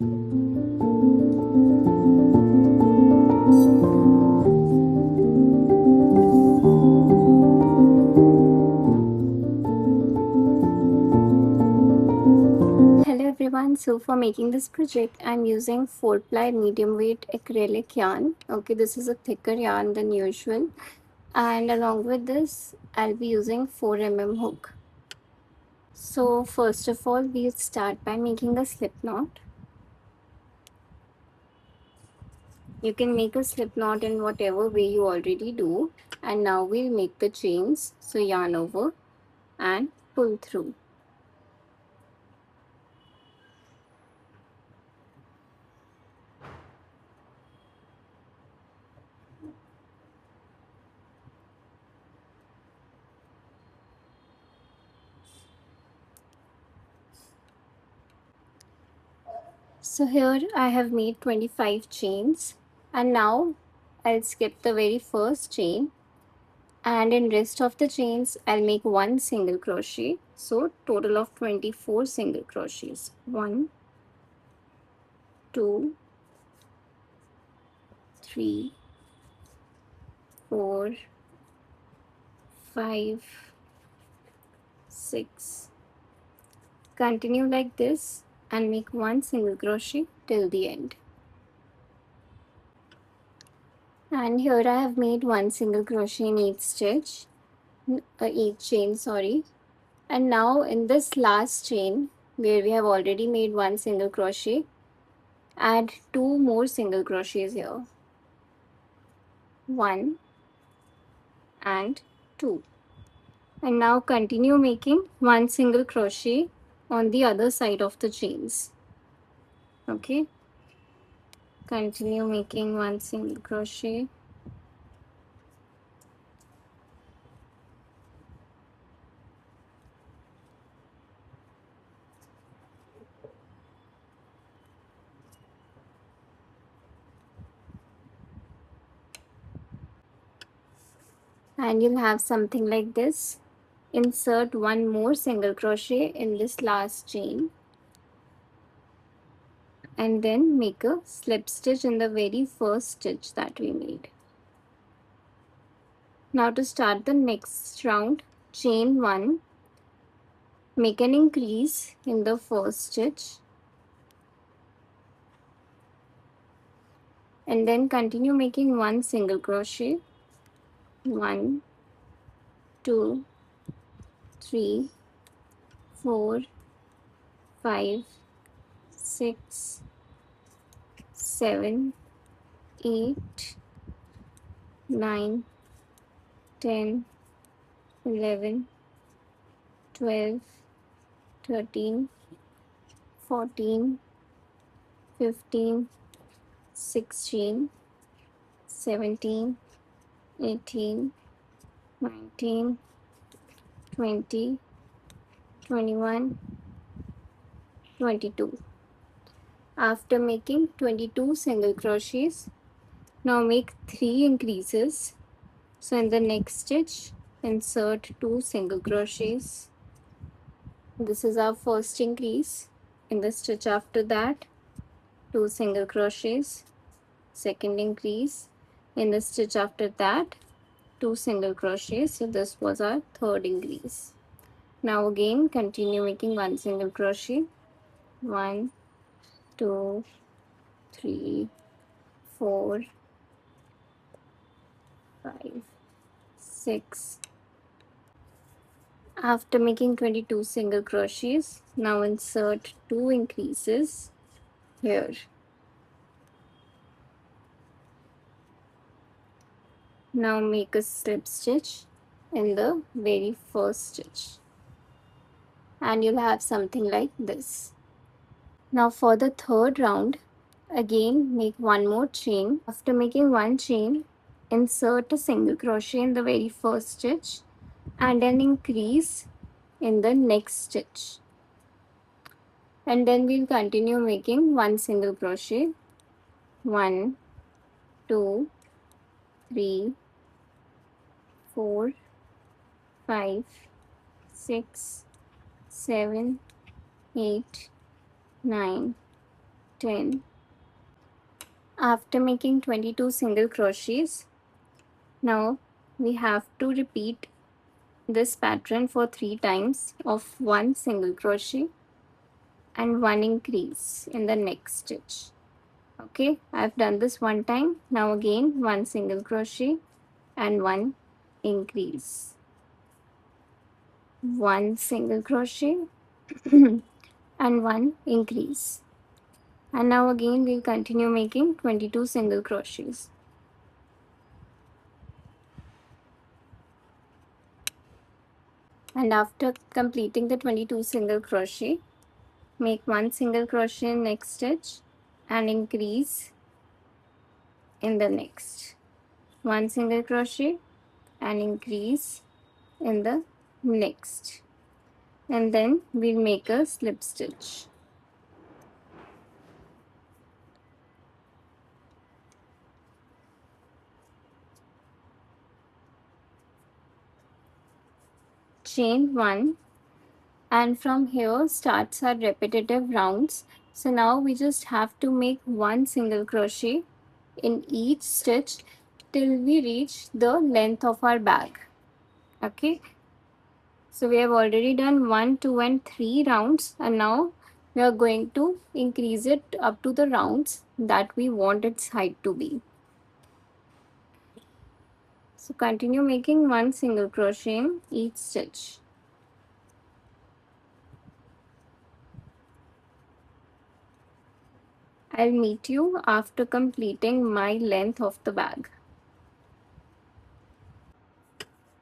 Hello everyone, so for making this project I'm using 4-ply medium weight acrylic yarn. Okay, this is a thicker yarn than usual, and along with this I'll be using 4 mm hook. So first of all we'll start by making a slip knot. You can make a slip knot in whatever way you already do, and now we'll make the chains. So yarn over and pull through. So here I have made 25 chains, and now I'll skip the very first chain, and in rest of the chains I'll make one single crochet. So total of 24 single crochets. 1, 2, 3, 4, 5, 6. Continue like this and make one single crochet till the end. And here I have made one single crochet in each chain, sorry. And now in this last chain where we have already made one single crochet, add 2 more single crochets here. 1 and 2. And now continue making one single crochet on the other side of the chains. Okay, continue making one single crochet. And you'll have something like this. Insert one more single crochet in this last chain, and then make a slip stitch in the very first stitch that we made. Now to start the next round, chain 1, make an increase in the first stitch, and then continue making one single crochet. 1, 2, 3, 4, 5, 6, 7, 8, 9, 10, 11, 12, 13, 14, 15, 16, 17, 18, 19, 20, 21, 22. After making 22 single crochets, now make 3 increases. So in the next stitch, insert 2 single crochets. This is our first increase. In the stitch after that, 2 single crochets. Second increase. In the stitch after that, 2 single crochets. So this was our third increase. Now again continue making one single crochet. 1, 2, 3, 4, 5, 6. After making 22 single crochets, now insert 2 increases here. Now make a slip stitch in the very first stitch, and you'll have something like this. Now for the third round, again make one more chain. After making one chain, insert a single crochet in the very first stitch and an increase in the next stitch, and then we'll continue making one single crochet. 1, 2, 3, 4, 5, 6, 7, 8, 9, 10. After making 22 single crochets, now we have to repeat this pattern for 3 times of 1 single crochet and 1 increase in the next stitch. Okay, I've done this 1 time. Now again 1 single crochet and 1 increase. 1 single crochet and 1 increase. And now again we'll continue making 22 single crochets. And after completing the 22 single crochet, make 1 single crochet in next stitch and increase in the next. 1 single crochet and increase in the next. And then we'll make a slip stitch. Chain 1, and from here starts our repetitive rounds. So now we just have to make 1 single crochet in each stitch till we reach the length of our bag. Okay, so we have already done 1, 2 and 3 rounds, and now we are going to increase it up to the rounds that we want its height to be. So continue making 1 single crochet in each stitch. I'll meet you after completing my length of the bag.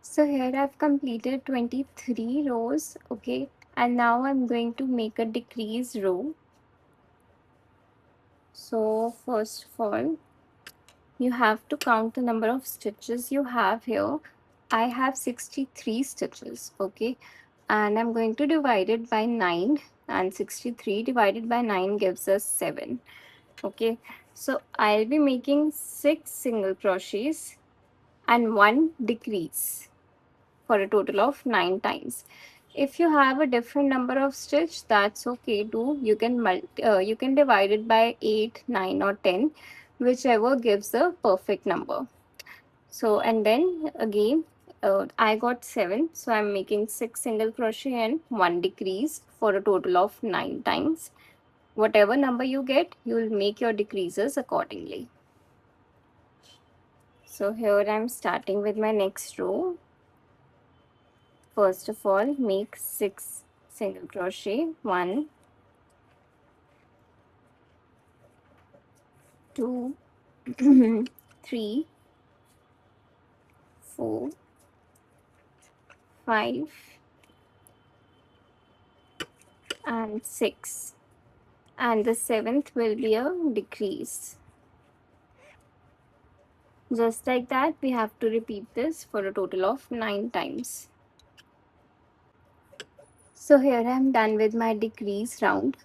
So here I've completed 23 rows, okay, and now I'm going to make a decrease row. So first of all, you have to count the number of stitches you have here. I have 63 stitches, okay, and I'm going to divide it by 9, and 63 divided by 9 gives us 7. Okay, so I'll be making 6 single crochets and 1 decrease for a total of 9 times. If you have a different number of stitch, that's okay too. You can divide it by 8, 9 or 10, whichever gives a perfect number. So and then again I got 7, so I'm making 6 single crochet and 1 decrease for a total of 9 times. Whatever number you get, you will make your decreases accordingly. So here I'm starting with my next row. First of all, make 6 single crochet. 1, 2, 3, 4, 5 and 6, and the 7th will be a decrease. Just like that, we have to repeat this for a total of 9 times. So here I am done with my decrease round,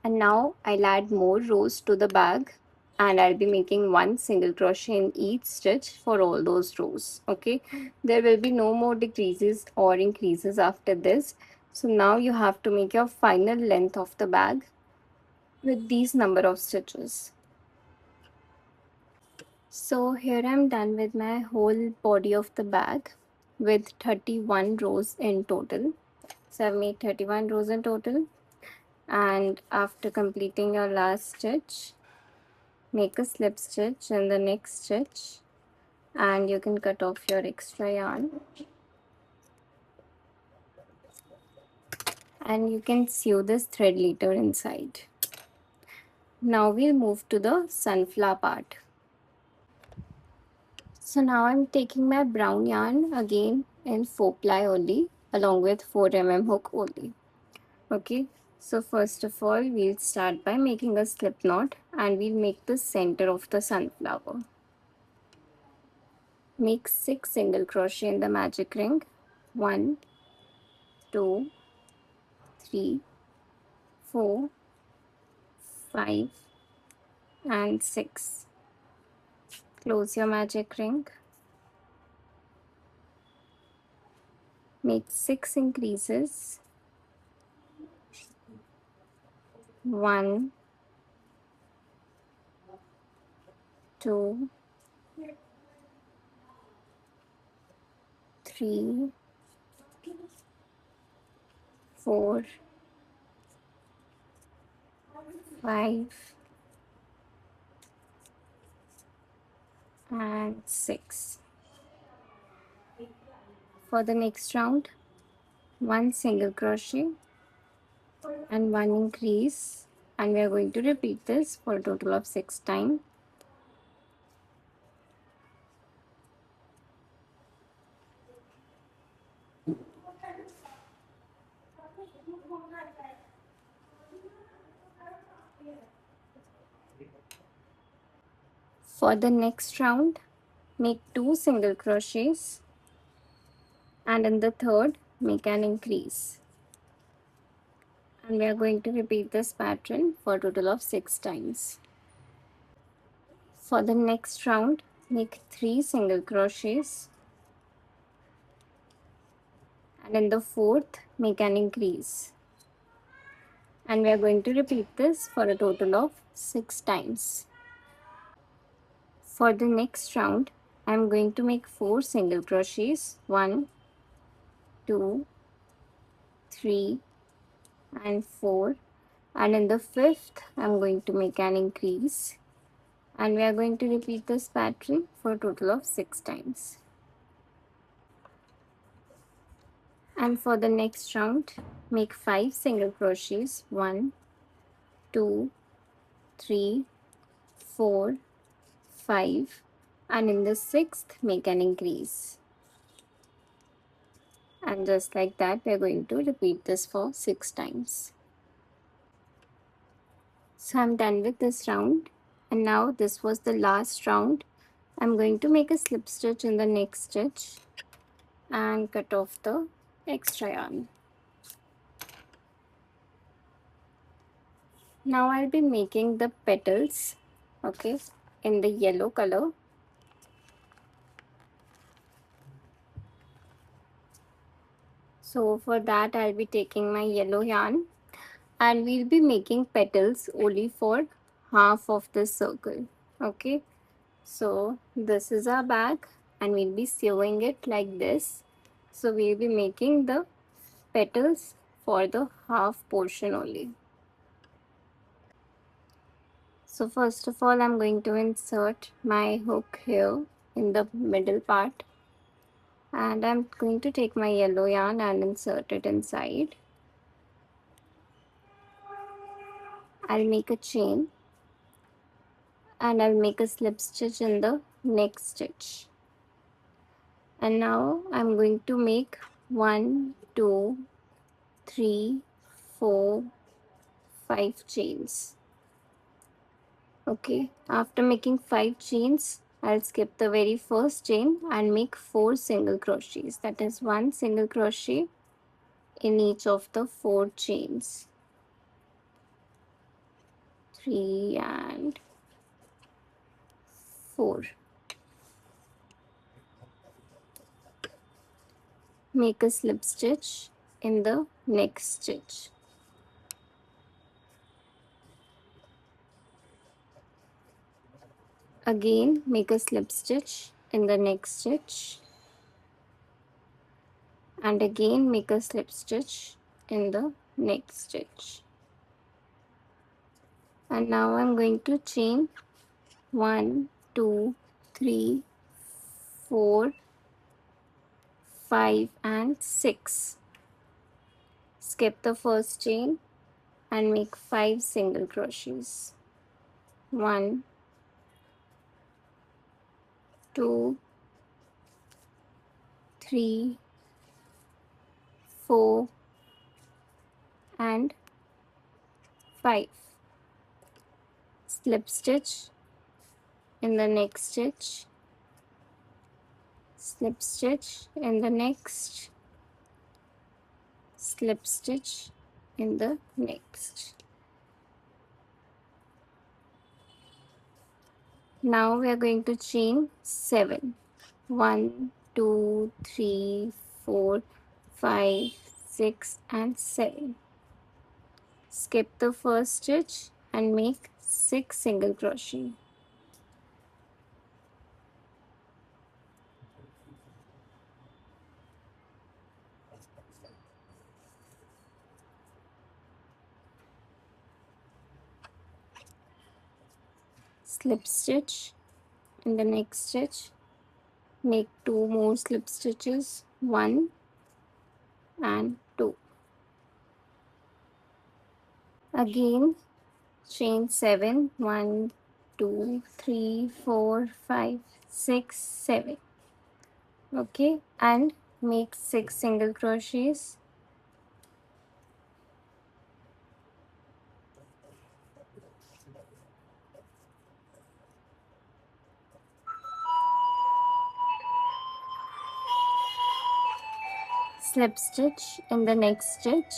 and now I'll add more rows to the bag, and I'll be making 1 single crochet in each stitch for all those rows. Okay, there will be no more decreases or increases after this. So now you have to make your final length of the bag with these number of stitches. So here I'm done with my whole body of the bag with 31 rows in total. So I've made 31 rows in total, and after completing your last stitch, make a slip stitch in the next stitch, and you can cut off your extra yarn, and you can sew this thread later inside. Now we'll move to the sunflower part. So now I'm taking my brown yarn again in 4 ply only, along with 4 hook only. Okay, so first of all, we'll start by making a slip knot, and we'll make the center of the sunflower. Make 6 single crochet in the magic ring. 1, 2, 3, 4, 5 and 6. Close your magic ring. Make 6 increases. 1, 2, 3, 4, 5, and 6. For the next round, 1 single crochet and 1 increase, and we are going to repeat this for a total of 6 times. For the next round, make 2 single crochets, and in the third make an increase, and we are going to repeat this pattern for a total of 6 times. For the next round, make 3 single crochets, and in the fourth make an increase, and we are going to repeat this for a total of 6 times. For the next round, I am going to make 4 single crochets, 1, 2, 3, and 4, and in the fifth I am going to make an increase, and we are going to repeat this pattern for a total of 6 times. And for the next round, make 5 single crochets, 1, 2, 3, 4, 5, and in the sixth make an increase, and just like that we are going to repeat this for 6 times. So I'm done with this round, and now this was the last round. I'm going to make a slip stitch in the next stitch and cut off the extra yarn. Now I'll be making the petals, okay, in the yellow color. So for that I'll be taking my yellow yarn, and we'll be making petals only for half of the circle, okay. So this is our bag, and we'll be sewing it like this. So we'll be making the petals for the half portion only. So first of all, I'm going to insert my hook here in the middle part, and I'm going to take my yellow yarn and insert it inside. I'll make a chain, and I'll make a slip stitch in the next stitch. And now I'm going to make 1, 2, 3, 4, 5 chains. Okay, after making 5 chains, I'll skip the very first chain and make 4 single crochets. That is 1 single crochet in each of the 4 chains. 3 and 4. Make a slip stitch in the next stitch. Again, make a slip stitch in the next stitch, and again make a slip stitch in the next stitch. And now I'm going to chain 1, 2, 3, 4, 5, and 6. Skip the first chain and make 5 single crochets. 1, 2, 3, 4, and 5. Slip stitch in the next stitch, slip stitch in the next, slip stitch in the next. Now we are going to chain 7. 1, 2, 3, 4, 5, 6, and 7. Skip the first stitch and make 6 single crochet. slip stitch in the next stitch, make 2 more slip stitches, 1 and 2. Again chain 7, 1 2 3 4 5 6 7. Okay, and make 6 single crochets. Slip stitch in the next stitch,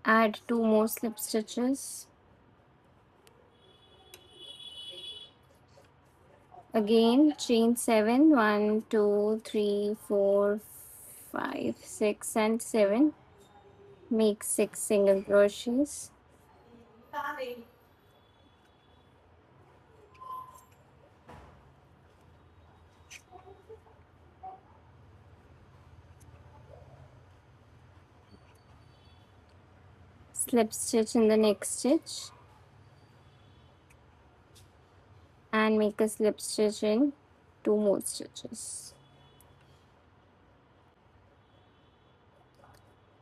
add 2 more slip stitches. Again chain 7, 1 2 3 4 5 6 and 7. Make 6 single crochets. Slip stitch in the next stitch and make a slip stitch in 2 more stitches.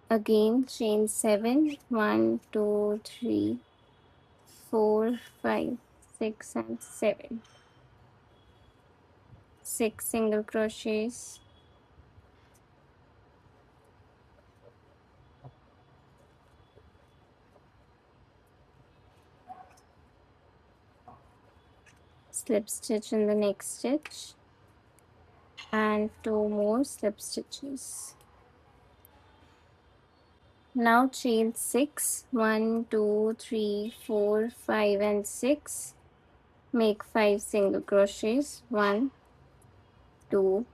Again chain 7, 1 2 3 4 5 6 and 7. 6 single crochets. Slip stitch in the next stitch and 2 more slip stitches. Now chain 6, 1 2 3 4 5 and 6. Make 5 single crochets, 1 2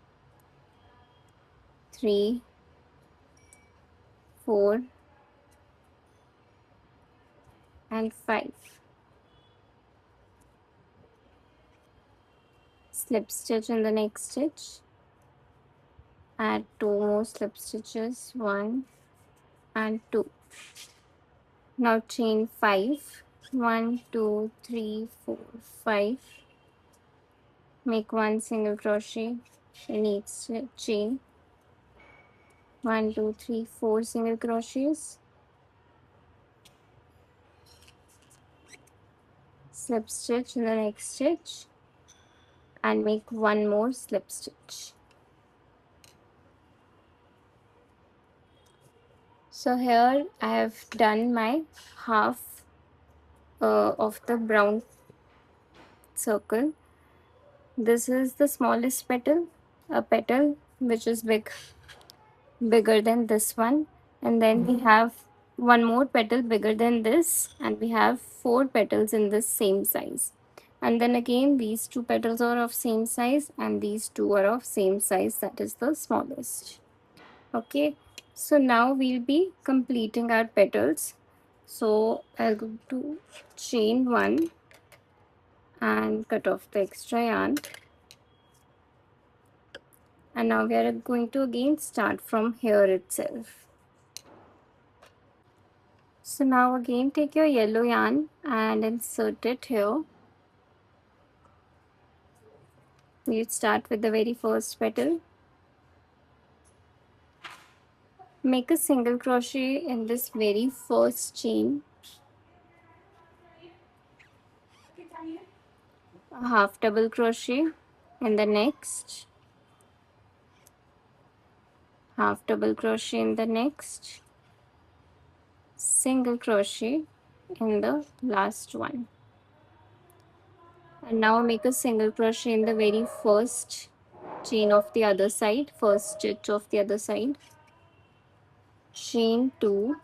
3 4 and 5. Slip stitch in the next stitch, add 2 more slip stitches, 1 and 2. Now chain 5, 1 2 3 4 5. Make 1 single crochet in each chain, 1 2 3 4 single crochets. Slip stitch in the next stitch and make 1 more slip stitch. So here I have done my half of the brown circle. This is the smallest petal, a petal which is bigger than this one, and then we have one more petal bigger than this, and we have 4 petals in this same size, and then again these 2 petals are of same size and these 2 are of same size, that is the smallest. Okay, so now we'll be completing our petals. So I'll go to chain 1 and cut off the extra yarn, and now we are going to again start from here itself. So now again take your yellow yarn and insert it here. We'll start with the very first petal. Make a single crochet in this very first chain, a half double crochet in the next, half double crochet in the next, single crochet in the last one, and now make a single crochet in the very first chain of the other side, first stitch of the other side, chain 2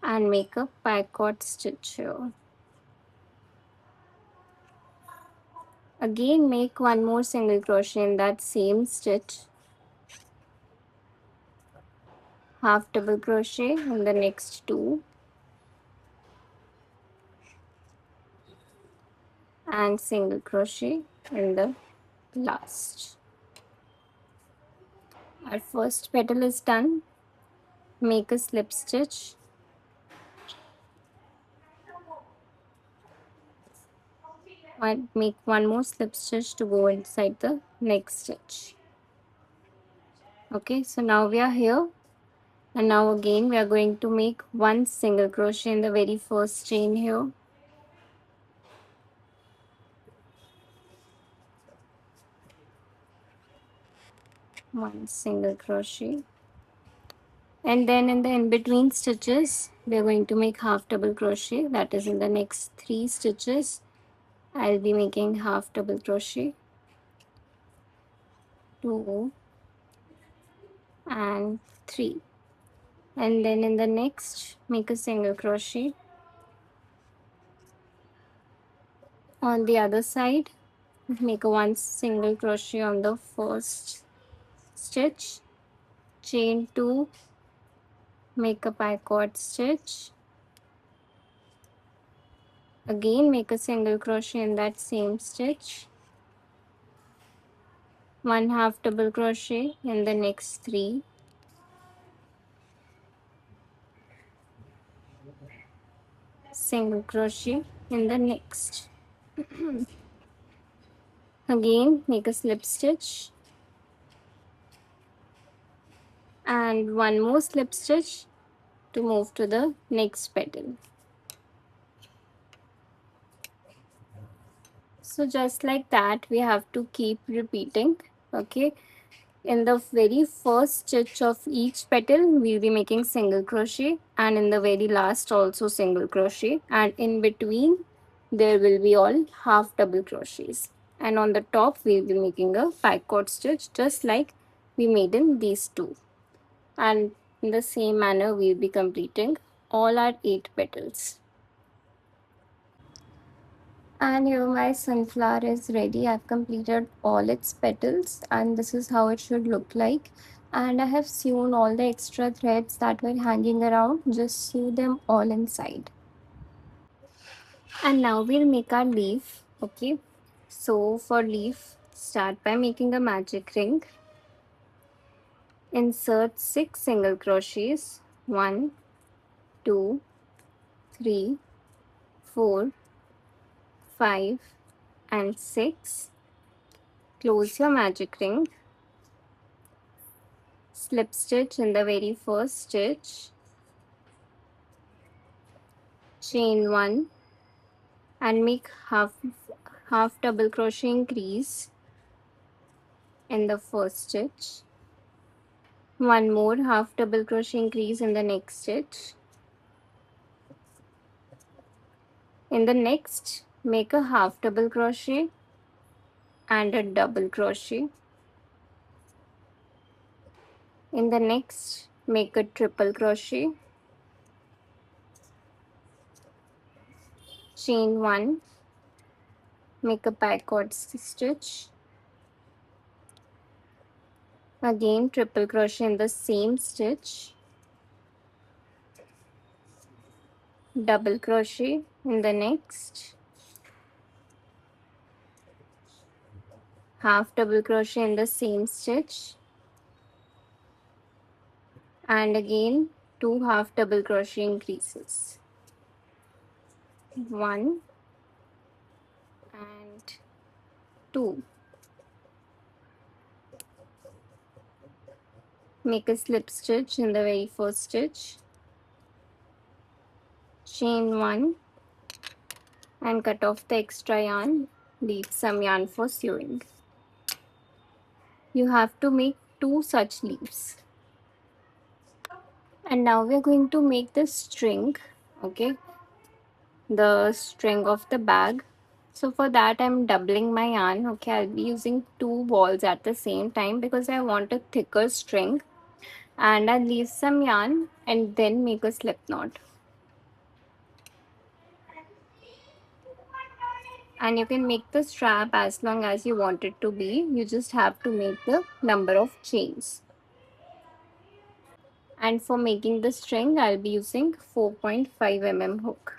and make a picot stitch here. Again make 1 more single crochet in that same stitch, half double crochet in the next 2 and single crochet in the last. Our first petal is done. Make a slip stitch Make one more slip stitch to go inside the next stitch. Okay, so now we are here, and now again we are going to make one single crochet in the very first chain here. One single crochet, and then in the in between stitches we are going to make half double crochet. That is, in the next 3 stitches I'll be making half double crochet, 2 and 3, and then in the next make a single crochet. On the other side, make a one single crochet on the first stitch, chain 2, make a picot stitch, again make a single crochet in that same stitch, one half double crochet in the next 3, single crochet in the next. Again make a slip stitch and one more slip stitch to move to the next petal. So just like that we have to keep repeating. Okay, in the very first stitch of each petal we'll be making single crochet, and in the very last also single crochet, and in between there will be all half double crochets, and on the top we'll be making a picot stitch just like we made in these two, and in the same manner we'll be completing all our 8 petals. And here my sunflower is ready. I've completed all its petals and this is how it should look like. And I have sewn all the extra threads that were hanging around. Just sew them all inside. And now we'll make our leaf. Okay. So for leaf, start by making a magic ring. Insert 6 single crochets. 1, 2, 3, 4, 5 and 6. Close your magic ring. Slip stitch in the very first stitch, chain 1 and make half double crochet increase in the first stitch, one more half double crochet increase in the next stitch. In the next make a half double crochet and a double crochet. In the next make a triple crochet, chain 1, make a picot stitch, again triple crochet in the same stitch, double crochet in the next, half double crochet in the same stitch, and again 2 half double crochet increases, 1 and 2. Make a slip stitch in the very first stitch, chain 1 and cut off the extra yarn, leave some yarn for sewing. You have to make 2 such leaves. And now we are going to make the string, okay, the string of the bag. So for that I'm doubling my yarn. Okay, I'll be using 2 balls at the same time because I want a thicker string, and I'll leave some yarn and then make a slip knot. And you can make the strap as long as you want it to be. You just have to make the number of chains. And for making the string I'll be using 4.5 mm hook.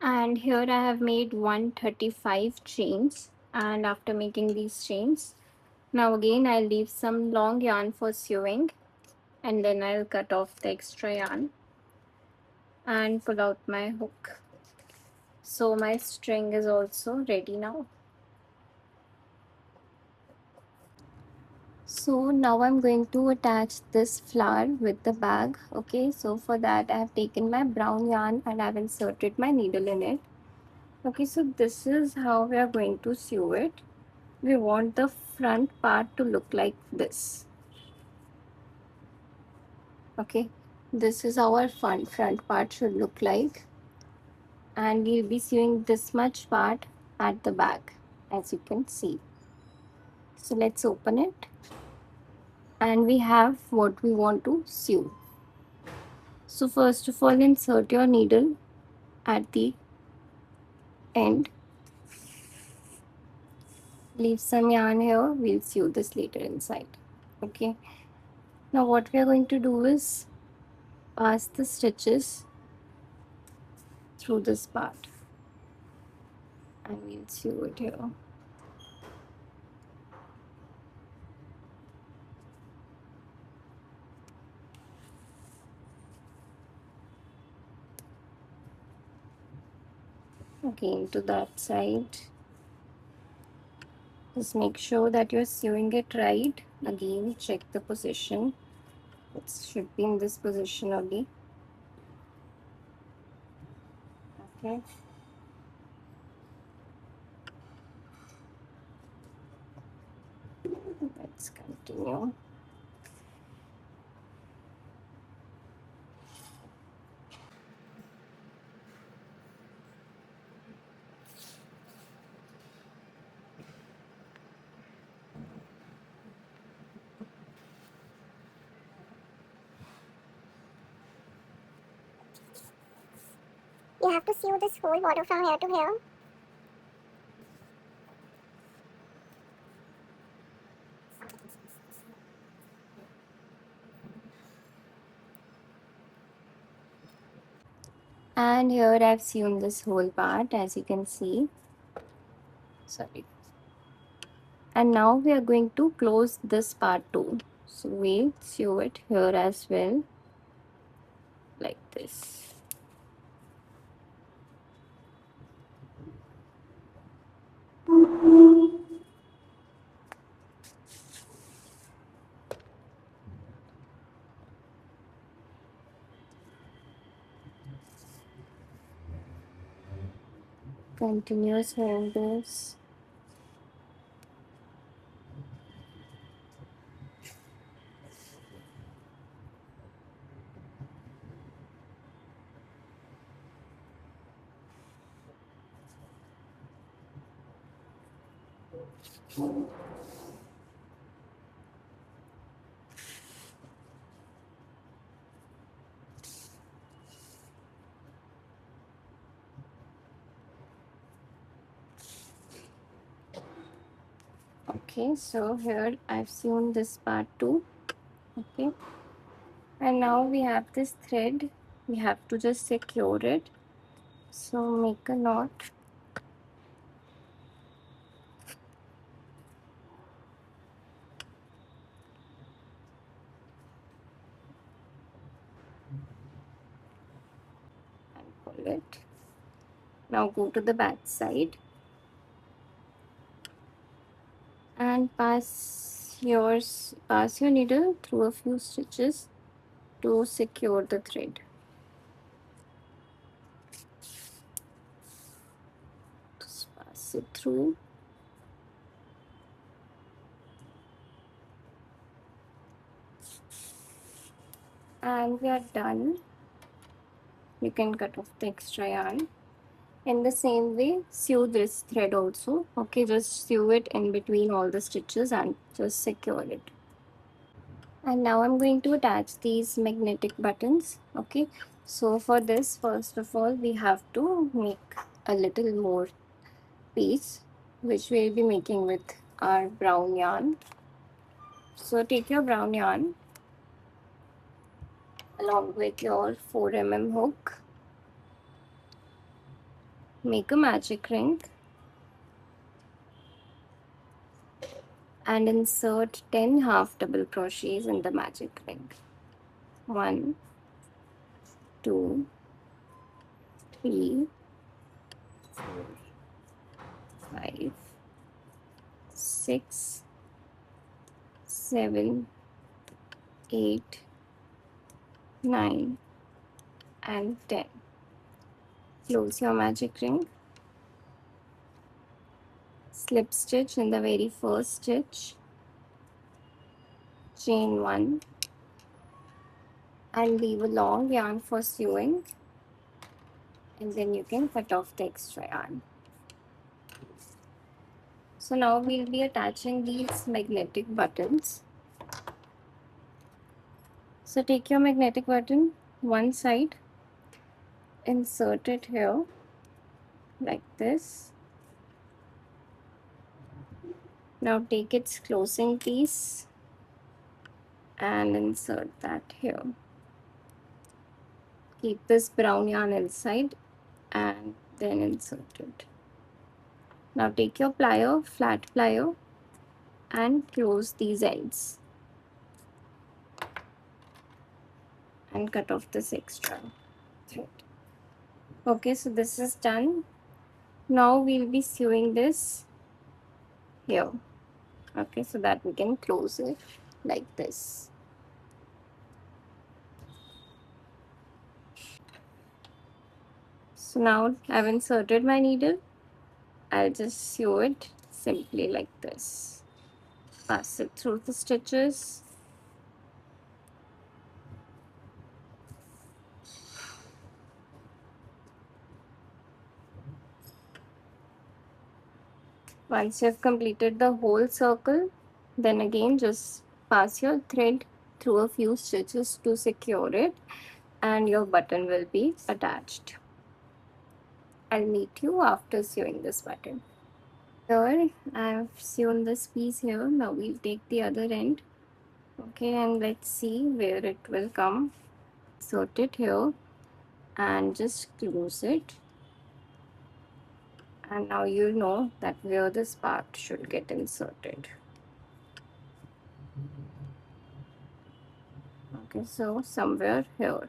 And here I have made 135 chains, And after making these chains, now again I'll leave some long yarn for sewing, and then I'll cut off the extra yarn and pull out my hook. So my string is also ready now. So now I'm going to attach this flower with the bag. Okay, so for that I have taken my brown yarn and I've inserted my needle in it. Okay, so this is how we are going to sew it. We want the front part to look like this. Okay, this is our front part should look like, and we'll be sewing this much part at the back, as you can see. So let's open it, and we have what we want to sew. So first of all, insert your needle at the end. Leave some yarn here. We'll sew this later inside. Okay. Now what we are going to do is pass the stitches through this part, and we'll sew it here. Again to that side. Just make sure that you're sewing it right. Again, check the position. It should be in this position only. Okay. Let's continue. You have to sew this whole border from here to here. And here I've sewn this whole part, as you can see. Sorry. And now we are going to close this part too. So we'll sew it here as well, like this. Continue sewing this. Okay, so here I've sewn this part too. Okay, and now we have this thread. We have to just secure it. So make a knot. And pull it. Now go to the back side and pass your needle through a few stitches to secure the thread. Just pass it through. And we are done. You can cut off the extra yarn. In the same way, sew this thread also. Okay, just sew it in between all the stitches and just secure it. And now I'm going to attach these magnetic buttons. Okay, so for this, first of all, we have to make a little more piece, which we'll be making with our brown yarn. So take your brown yarn along with your 4 mm hook. Make a magic ring and insert 10 half double crochets in the magic ring. 1, 2, 3, 4, 5, 6, 7, 8, 9, and 10. Close your magic ring. Slip stitch in the very first stitch. Chain 1 and leave a long yarn for sewing, and then you can cut off the extra yarn. So now we'll be attaching these magnetic buttons. So take your magnetic button, one side, insert it here like this. Now take its closing piece and insert that here. Keep this brown yarn inside and then insert it. Now take your plier, flat plier, and close these ends and cut off this extra thread. Okay, so this is done. Now we'll be sewing this here. Okay, so that we can close it like this. So now I've inserted my needle. I'll just sew it simply like this. Pass it through the stitches. Once you have completed the whole circle, then again just pass your thread through a few stitches to secure it, and your button will be attached. I'll meet you after sewing this button. Here I've sewn this piece here. Now we'll take the other end. Okay, and let's see where it will come. Insert it here and just close it. And now you know that where this part should get inserted. Okay, so somewhere here.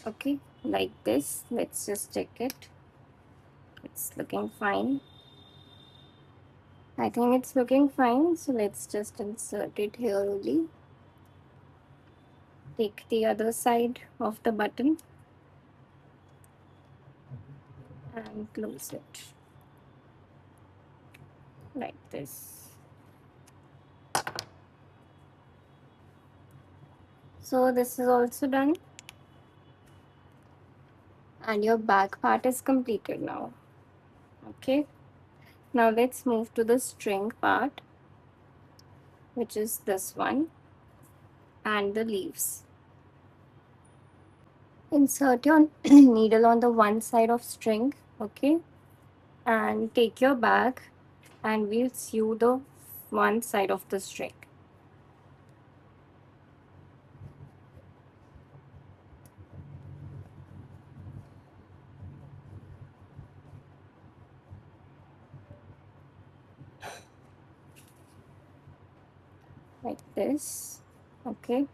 Okay, like this. Let's just check it. It's looking fine. I think it's looking fine, so let's just insert it here only. Take the other side of the button and close it like this. So this is also done, and your back part is completed now. Okay, now let's move to the string part, which is this one, and the leaves. Insert your needle on the one side of string, okay, and take your bag and we'll sew the one side of the string. Like this. Okay,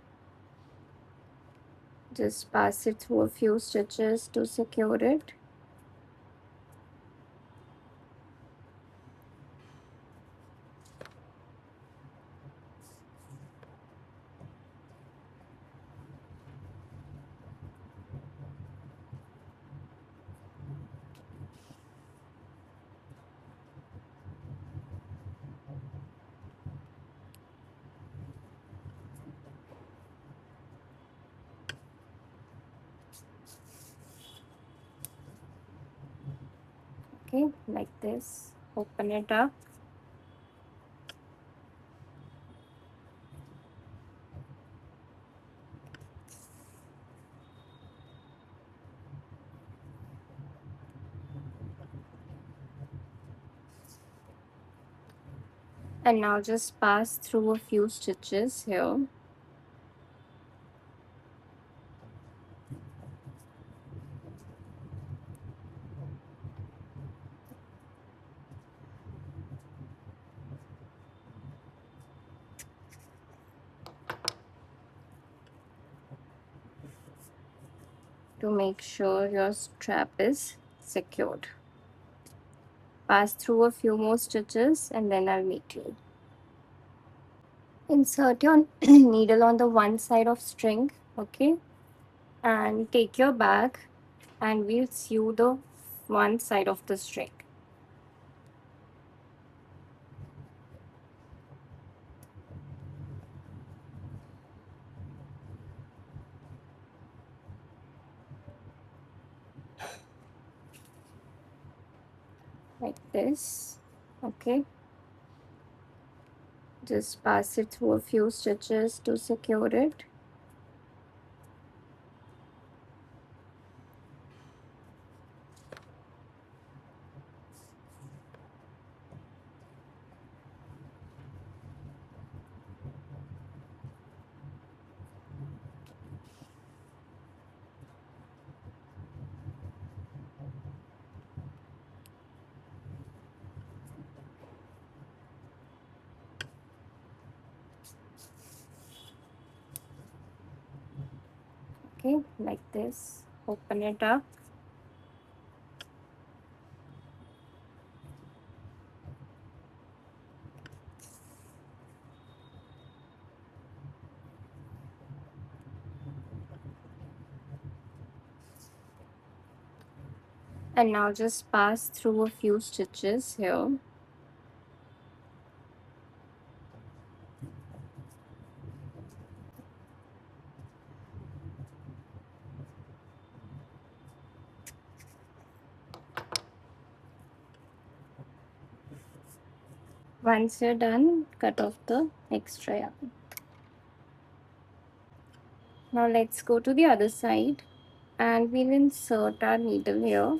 just pass it through a few stitches to secure it. Okay, like this. Open it up. And now just pass through a few stitches here. to make sure your strap is secured. Pass through a few more stitches and then I'll meet you. Insert your needle on the one side of string, okay? And take your bag and we'll sew the one side of the string. Like this, okay? Just pass it through a few stitches to secure it. Okay, like this. Open it up. And now just pass through a few stitches here. Once you're done, cut off the extra yarn. Now let's go to the other side and we'll insert our needle here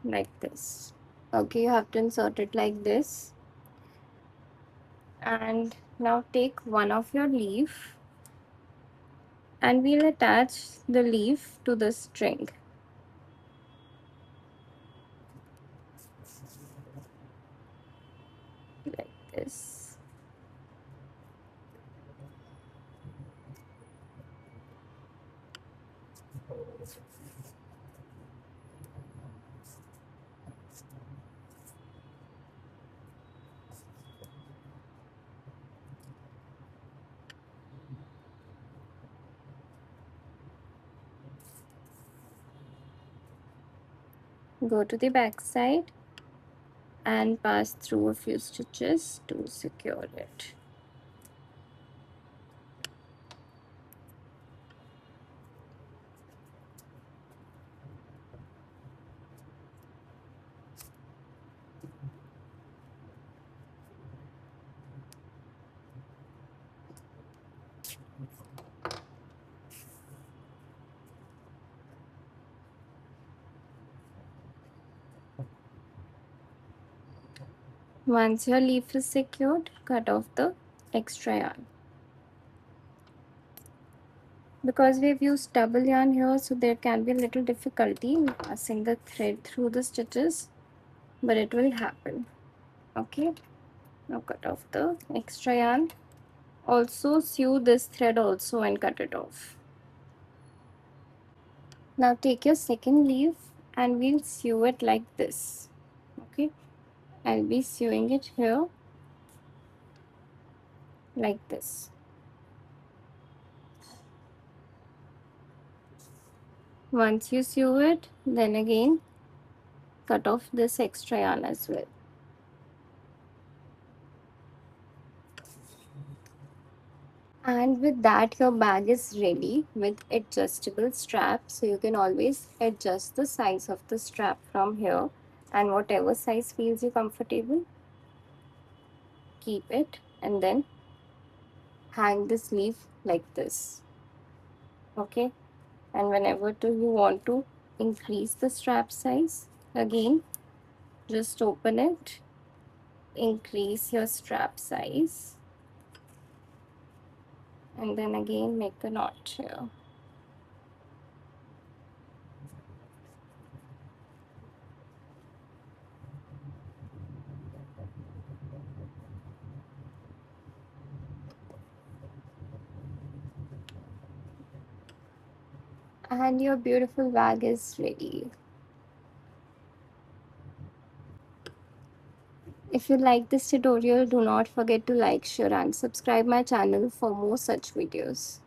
like this. Okay, you have to insert it like this. And now take one of your leaf and we'll attach the leaf to the string. Like this. Go to the back side and pass through a few stitches to secure it. Once your leaf is secured, cut off the extra yarn. Because we've used double yarn here, so there can be a little difficulty in passing the thread through the stitches, but it will happen. Okay, now cut off the extra yarn. Also sew this thread also and cut it off. Now take your second leaf and we'll sew it like this. Okay, I'll be sewing it here like this. Once you sew it, then again cut off this extra yarn as well. And with that, your bag is ready with adjustable straps. So you can always adjust the size of the strap from here, and whatever size feels you comfortable, keep it and then hang the sleeve like this. Okay, and whenever you want to increase the strap size, again just open it, increase your strap size, and then again make a knot here. And your beautiful bag is ready. If you like this tutorial, do not forget to like, share and subscribe my channel for more such videos.